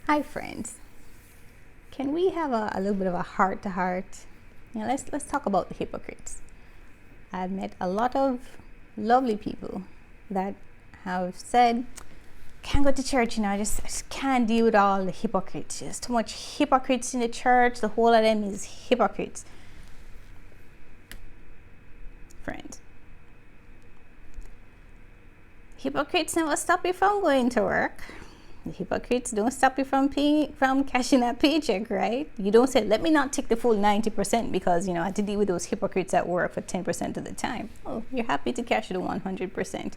Hi friends, can we have a little bit of a heart to heart? Let's talk about the hypocrites. I've met a lot of lovely people that have said, can't go to church, I just can't deal with all the hypocrites. There's too much hypocrites in the church, the whole of them is hypocrites. Friends, hypocrites never stop you from going to work. The hypocrites don't stop you from cashing that paycheck, right? You don't say, let me not take the full 90% because, I had to deal with those hypocrites at work for 10% of the time. Oh, you're happy to cash the 100%.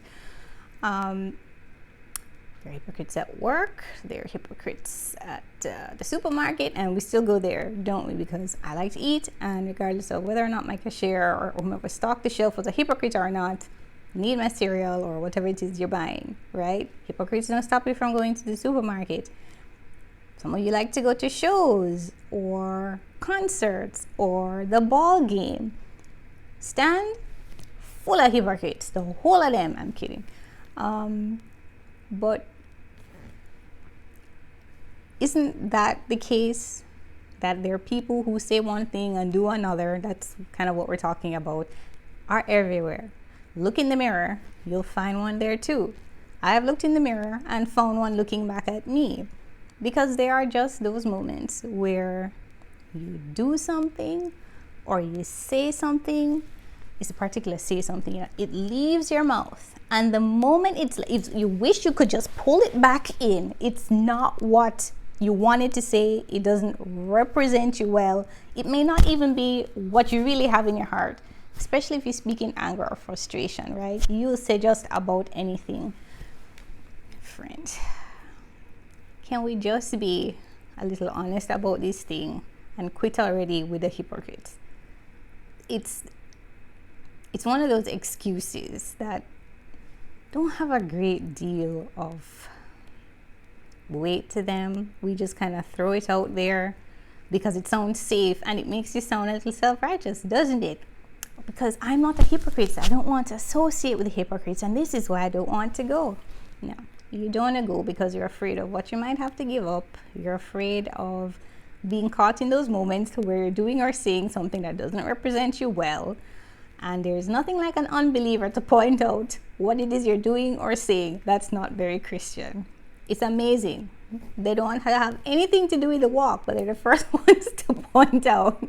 They're hypocrites at work. They're hypocrites at the supermarket, and we still go there, don't we? Because I like to eat, and regardless of whether or not my cashier or whoever stocked the shelf was a hypocrite or not, need my cereal or whatever it is you're buying, right? Hypocrites don't stop you from going to the supermarket. Some of you like to go to shows or concerts or the ball game. Stand full of hypocrites, the whole of them. I'm kidding. But isn't that the case, that there are people who say one thing and do another? That's kind of what we're talking about, are everywhere. Look in the mirror, you'll find one there too. I've looked in the mirror and found one looking back at me, because there are just those moments where you do something or you say something. It's a particular say something, it leaves your mouth, and the moment it's you wish you could just pull it back in. It's not what you wanted to say. It doesn't represent you well. It may not even be what you really have in your heart. Especially if you speak in anger or frustration, right? You'll say just about anything. Friend, can we just be a little honest about this thing and quit already with the hypocrites? It's one of those excuses that don't have a great deal of weight to them. We just kind of throw it out there because it sounds safe and it makes you sound a little self-righteous, doesn't it? Because I'm not a hypocrite, I don't want to associate with the hypocrites, and this is why I don't want to go. No, you don't want to go because you're afraid of what you might have to give up. You're afraid of being caught in those moments where you're doing or saying something that doesn't represent you well. And there's nothing like an unbeliever to point out what it is you're doing or saying that's not very Christian. It's amazing. They don't have anything to do with the walk, but they're the first ones to point out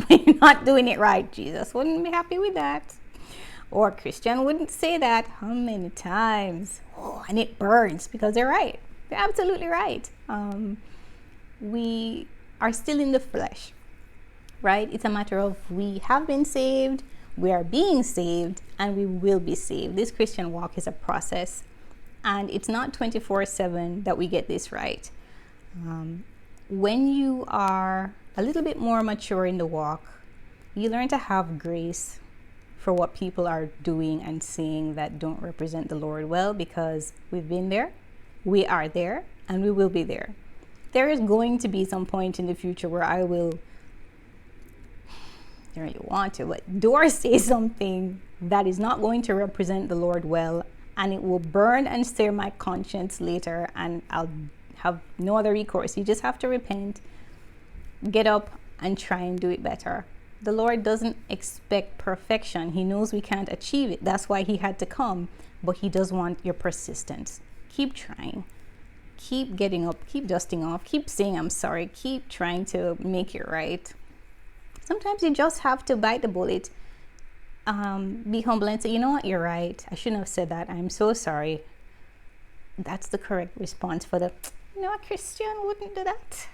when you're not doing it right. Jesus wouldn't be happy with that. Or Christian wouldn't say that. How many times? Oh, and it burns because they're right. They're absolutely right. We are still in the flesh, right? It's a matter of we have been saved, we are being saved, and we will be saved. This Christian walk is a process. And it's not 24/7 that we get this right. When you are a little bit more mature in the walk, you learn to have grace for what people are doing and saying that don't represent the Lord well, because we've been there, we are there, and we will be there. There is going to be some point in the future where I will, I don't really want to, but do or say something that is not going to represent the Lord well, and it will burn and sear my conscience later, and I'll have no other recourse. You just have to repent, get up, and try and do it better. The Lord doesn't expect perfection. He knows we can't achieve it. That's why he had to come. But he does want your persistence. Keep trying. Keep getting up. Keep dusting off. Keep saying I'm sorry. Keep trying to make it right. Sometimes you just have to bite the bullet. Be humble and say, you know what, you're right. I shouldn't have said that. I'm so sorry. That's the correct response for a Christian wouldn't do that.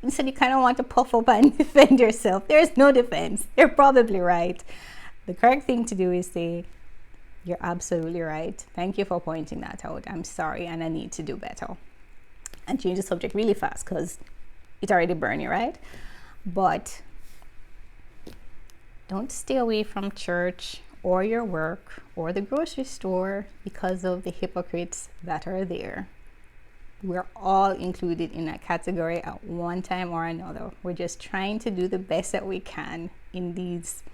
Instead, you kind of want to puff up and defend yourself. There's no defense. You're probably right. The correct thing to do is say, you're absolutely right. Thank you for pointing that out. I'm sorry, and I need to do better. And change the subject really fast because it already burned you, right? But don't stay away from church or your work or the grocery store because of the hypocrites that are there. We're all included in that category at one time or another. We're just trying to do the best that we can in these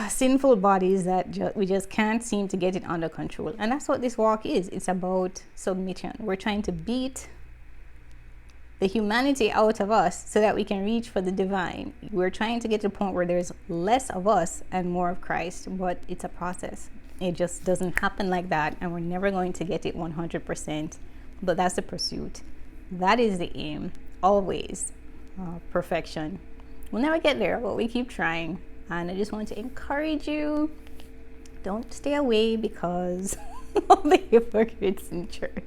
sinful bodies that we just can't seem to get it under control. And that's what this walk is. It's about submission. We're trying to beat the humanity out of us so that we can reach for the divine. We're trying to get to the point where there's less of us and more of Christ, but it's a process. It just doesn't happen like that, and we're never going to get it 100%. But that's the pursuit. That is the aim, always. Perfection. We'll never get there, but we keep trying. And I just want to encourage you, don't stay away because of the hypocrites in church.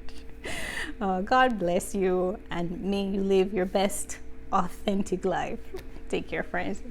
God bless you, and may you live your best authentic life. Take care, friends.